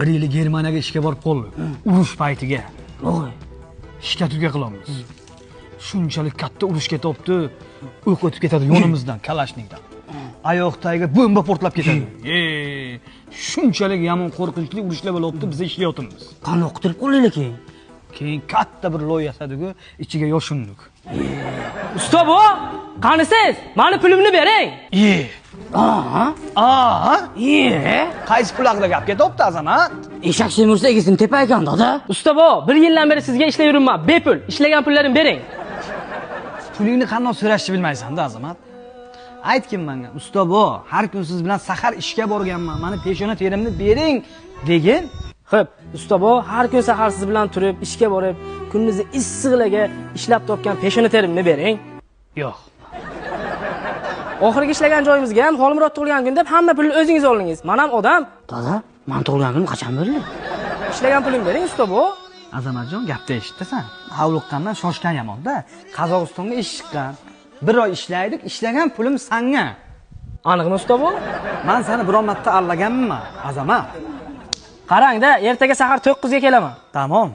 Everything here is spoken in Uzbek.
Bir yili Germaniyaga ishga borib qoldik. Urush paytiga. Voy. Ishga turga qilamiz. Shunchalik katta urush ketibdi, o'q o'tib ketadi yonimizdan, Kalashnikdan. Oyoqdagi bomba portlab ketadi. Shunchalik yomon qo'rqinchli urushlar bo'lyapti, biz ishlayotimiz. Qani o'qitirib qo'yinglar keyin. Keyin katta bir loy yasadiku, ichiga yoshundik. Usta bu, qani siz, meni pulimni bering. Qaysi pul haqida gap ketyapti azamat? Eshak semirsa egisini tepa ekan dada. Usta bu, 1 yildan beri sizga ishlayib yuribman. Bepul, ishlagan pullarimni bering. Pulingni qanday so'rashni bilmaysan-da azamat. Aytgin menga, usta bu, har kun siz bilan sahar ishga borganman. Meni peshona terimni bering degin. Xo'p, usta bu, har kun sahar siz bilan turib, ishga borib, kunimizni issiqlarga ishlab topgan peshona terimni bering. Yo'q. Oxirgi ishlagan joyimizga ham Xolmurod tug'ilgan kun deb hamma pulni o'zingiz oldingiz. Men ham odam. Dada, men tug'ilgan kunim qachon berildi? Ishlagan pulimni bering, usta bu. Azamatjon, gapni eshitdasan. Hovliqqandan shoshgan yomon-da. Qozog'istonga ish chiqqan. 1 oy ishlaydik, ishlagan pulim senga. Aniqmi usta bu? Men seni biron marta allaganmi, Azamat? Qarang-da, ertaga sahar 9 ga kelaman. Tamom.